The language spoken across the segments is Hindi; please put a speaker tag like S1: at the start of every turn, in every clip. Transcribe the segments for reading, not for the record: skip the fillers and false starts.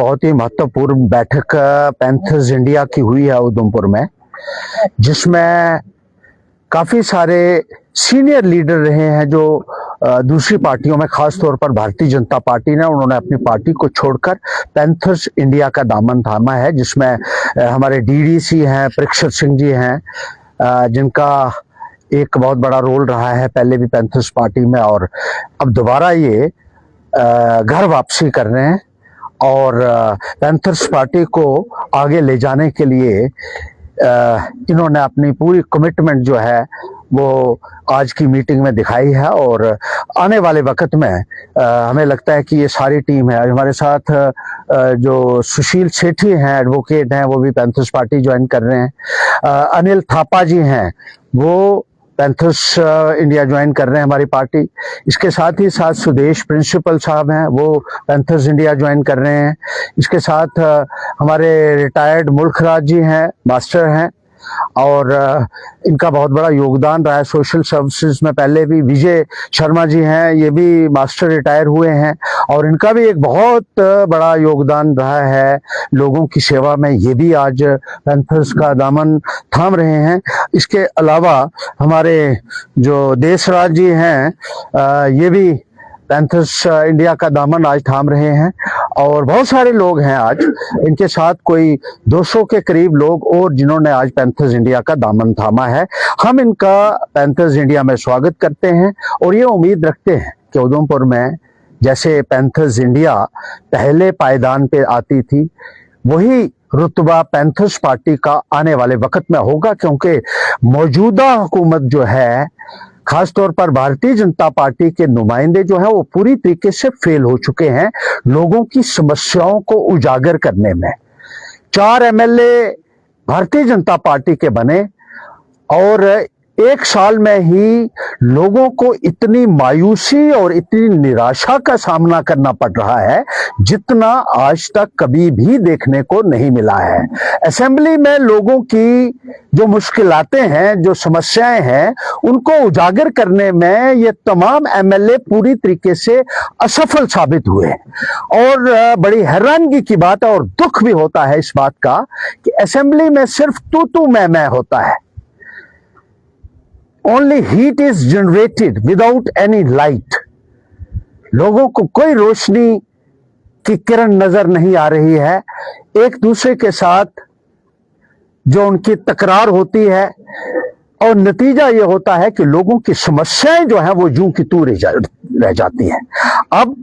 S1: बहुत ही महत्वपूर्ण बैठक पैंथर्स इंडिया की हुई है उधमपुर में, जिसमें काफी सारे सीनियर लीडर रहे हैं जो दूसरी पार्टियों में, खास तौर पर भारतीय जनता पार्टी ने, उन्होंने अपनी पार्टी को छोड़कर पैंथर्स इंडिया का दामन थामा है, जिसमें हमारे डीडीसी हैं, परीक्षित सिंह जी हैं, जिनका एक बहुत बड़ा रोल रहा है पहले भी पैंथर्स पार्टी में, और अब दोबारा ये घर वापसी कर रहे हैं और पैंथर्स पार्टी को आगे ले जाने के लिए इन्होंने अपनी पूरी कमिटमेंट जो है वो आज की मीटिंग में दिखाई है। और आने वाले वक्त में हमें लगता है कि ये सारी टीम है। हमारे साथ जो सुशील सेठी हैं, एडवोकेट हैं, वो भी पैंथर्स पार्टी ज्वाइन कर रहे हैं। अनिल थापा जी हैं, वो पैंथर्स इंडिया ज्वाइन कर रहे हैं हमारी पार्टी। इसके साथ ही साथ सुदेश प्रिंसिपल साहब हैं, वो पैंथर्स इंडिया ज्वाइन कर रहे हैं। इसके साथ हमारे रिटायर्ड मुल्खराज जी हैं, मास्टर हैं, और इनका बहुत बड़ा योगदान रहा है सोशल सर्विसेज में। पहले भी विजय शर्मा जी हैं, ये भी मास्टर रिटायर हुए हैं और इनका भी एक बहुत बड़ा योगदान रहा है लोगों की सेवा में। ये भी आज पैंथर्स का दामन थाम रहे हैं। इसके अलावा हमारे जो देशराज जी हैं, ये भी पैंथर्स इंडिया का दामन आज थाम रहे हैं, और बहुत सारे लोग हैं आज इनके साथ, कोई 200 के करीब लोग और, जिन्होंने आज पैंथर्स इंडिया का दामन थामा है। हम इनका पैंथर्स इंडिया में स्वागत करते हैं और ये उम्मीद रखते हैं कि उधमपुर में जैसे पैंथर्स इंडिया पहले पायदान पे आती थी, वही रुतबा पैंथर्स पार्टी का आने वाले वक्त में होगा, क्योंकि मौजूदा हुकूमत जो है, खास तौर पर भारतीय जनता पार्टी के नुमाइंदे जो हैं, वो पूरी तरीके से फेल हो चुके हैं लोगों की समस्याओं को उजागर करने में। 4 एमएलए भारतीय जनता पार्टी के बने और 1 साल में ही लोगों को इतनी मायूसी और इतनी निराशा का सामना करना पड़ रहा है जितना आज तक कभी भी देखने को नहीं मिला है। असेंबली में लोगों की जो मुश्किलातें हैं, जो समस्याएं हैं, उनको उजागर करने में ये तमाम एमएलए पूरी तरीके से असफल साबित हुए। और बड़ी हैरानगी की बात है और दुख भी होता है इस बात का कि असेंबली में सिर्फ तू मैं होता है। Only heat is generated without any light. लोगों को कोई रोशनी की किरण नजर नहीं आ रही है। एक दूसरे के साथ जो उनकी तकरार होती है और नतीजा ये होता है कि लोगों की समस्याएं जो हैं वो यूं की तू रह जाती हैं। अब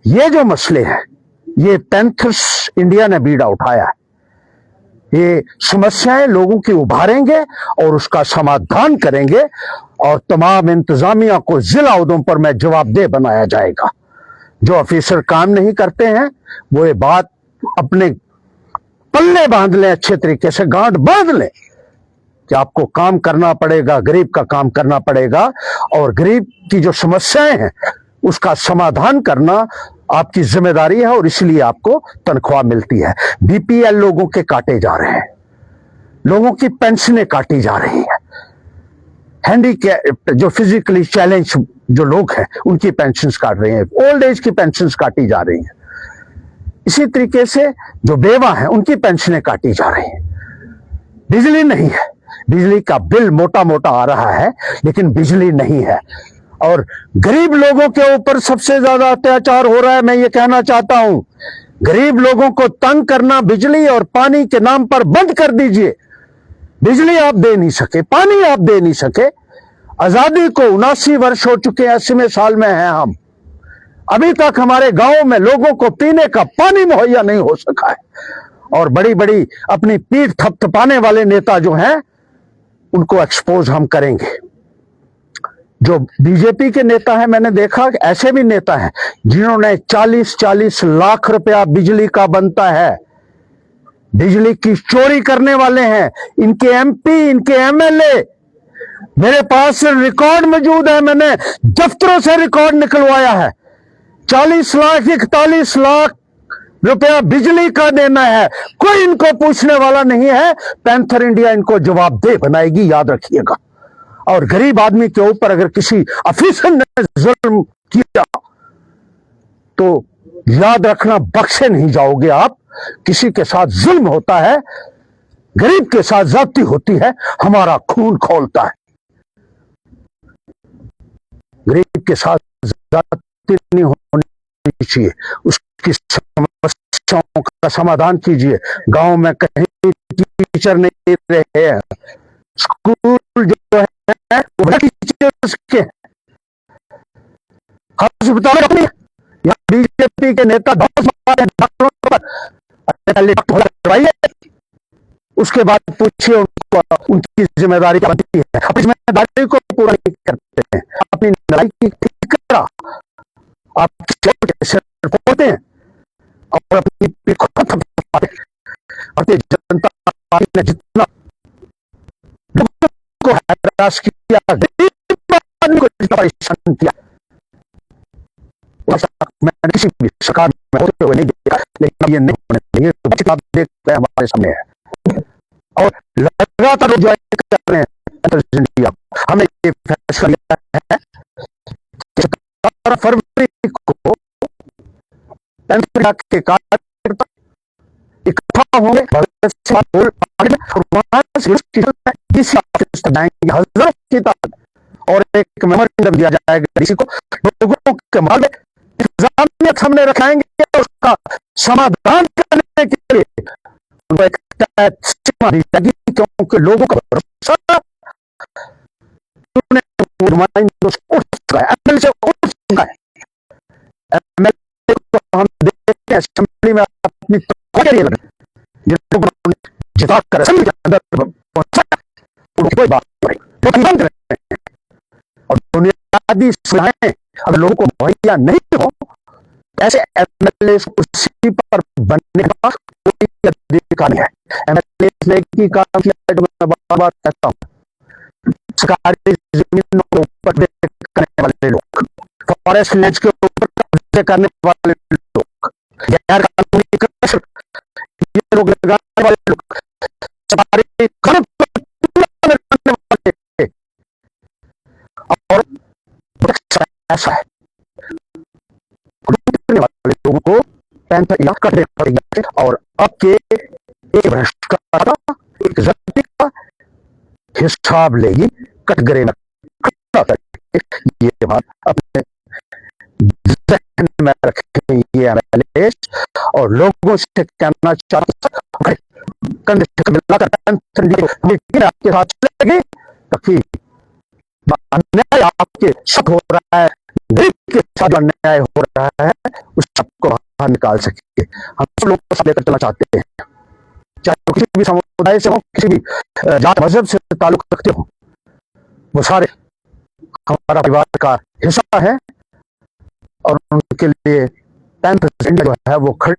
S1: ये जो मसले हैं, ये पैंथर्स इंडिया ने बीड़ा उठाया है। ये समस्याएं लोगों की उभारेंगे और उसका समाधान करेंगे और तमाम इंतजामिया को जिला उधमपुर में जवाबदेह बनाया जाएगा। जो ऑफिसर काम नहीं करते हैं वो ये बात अपने पल्ले बांध लें, अच्छे तरीके से गांठ बांध लें कि आपको काम करना पड़ेगा, गरीब का काम करना पड़ेगा, और गरीब की जो समस्याएं हैं उसका समाधान करना आपकी जिम्मेदारी है, और इसलिए आपको तनख्वाह मिलती है। बीपीएल लोगों के काटे जा रहे हैं, लोगों की पेंशनें काटी जा रही हैं, हैंडीकैप जो फिजिकली चैलेंज जो लोग हैं उनकी पेंशन्स काट रहे हैं, ओल्ड एज की पेंशन्स काटी जा रही हैं। इसी तरीके से जो बेवा हैं उनकी पेंशनें काटी जा रही हैं। बिजली नहीं है, बिजली का बिल मोटा मोटा आ रहा है लेकिन बिजली नहीं है, और गरीब लोगों के ऊपर सबसे ज्यादा अत्याचार हो रहा है। मैं ये कहना चाहता हूं, गरीब लोगों को तंग करना बिजली और पानी के नाम पर बंद कर दीजिए। बिजली आप दे नहीं सके, पानी आप दे नहीं सके। आजादी को 79 वर्ष हो चुके हैं, 80वें साल में हैं हम, अभी तक हमारे गांव में लोगों को पीने का पानी मुहैया नहीं हो सका है। और बड़ी बड़ी अपनी पीठ थपथपाने वाले नेता जो हैं उनको एक्सपोज हम करेंगे। जो बीजेपी के नेता हैं, मैंने देखा ऐसे भी नेता हैं जिन्होंने 40-40 लाख रुपया बिजली का बनता है, बिजली की चोरी करने वाले हैं। इनके एमपी, इनके एमएलए, मेरे पास रिकॉर्ड मौजूद है, मैंने दफ्तरों से रिकॉर्ड निकलवाया है। 40 लाख 41 लाख रुपया बिजली का देना है, कोई इनको पूछने वाला नहीं है। पैंथर इंडिया इनको जवाबदेह बनाएगी, याद रखिएगा। और गरीब आदमी के ऊपर अगर किसी अफीसर ने जुल्म किया तो याद रखना, बख्शे नहीं जाओगे आप। किसी के साथ जुल्म होता है, गरीब के साथ ज्यादती होती है, हमारा खून खौलता है। गरीब के साथ ज्यादती नहीं होनी चाहिए, उसकी समस्याओं का समाधान कीजिए। गांव में कहीं टीचर नहीं रहे हैं, स्कूल जो है वो टीचर्स के, अस्पताल अपनी, यहाँ बीजेपी के नेता डॉक्टरों पर करवाइए, उसके बाद पूछिए उनको उनकी जिम्मेदारी क्या बनती है। अपनी जिम्मेदारी को पूरा नहीं करते हैं, अपनी लड़ाई की ठिकरा आप सिर फोड़ते हैं और अपनी पीठ को थपथपाते हैं। भारतीय जनता पार्टी ने जितना लोगों को हैरास किया, गरीब आदमी को जितना परेशान किया, मैंने किसी भी सरकार में होते हुए नहीं देखा। लेकिन ये नहीं होने देंगे, तो आप देख रहे हैं हमारे सामने है और लगातार जो कर रहे हैं। हमने ये फैसला लिया है 17 फरवरी को के कार्यकर्ता इकट्ठा होंगे हजारों की तादाद, और एक मेमोरेंडम दिया जाएगा डीसी को, लोगों के मार्ग इंतजामिया सामने रखाएंगे और उसका समाधान करने के लिए उनको एक सीमा दी जाएगी, क्योंकि लोगों का भरोसा उठ चुका है, एमएलए से उठ चुका है। एमएलए को हम देखते हैं असेंबली में अपनी जिता कर असेंबली के अंदर कोई बात नहीं, और बुनियादी सुविधाएं अगर लोगों को मुहैया नहीं हो, ऐसे एमएलए कुर्सी पर बनने का कोई अधिकार नहीं है। एमएलए ने की काम किया, जो मैं बार बार कहता हूं, सरकारी जमीनों के ऊपर करने वाले लोग, फॉरेस्ट लैंड के ऊपर कब्जे करने वाले लोग, गैर कानूनी कृषि ये लोग लगाने वाले लोग, सरकारी खनन करने वाले, और ऐसा है वाले लोगों को पैंथर याद करने पड़ेगा। और अब के एक भ्रष्टाचार एक व्यक्ति का हिसाब लेगी कटघरे में, ये बात अपने ज़हन में रखें ये एमएलए, और लोगों से कहना चाहता लेकिन आपके साथ चलेगी ताकि अन्याय आपके शक हो रहा है, गरीब के साथ अन्याय हो रहा है, उस सबको बाहर निकाल सके। हम सब लोग को लेकर चलना चाहते हैं, चाहे किसी भी समुदाय से हो, किसी भी जात मजहब से ताल्लुक रखते हो, वो सारे हमारा परिवार का हिस्सा है और उनके लिए पैंथर जो है वो खड़े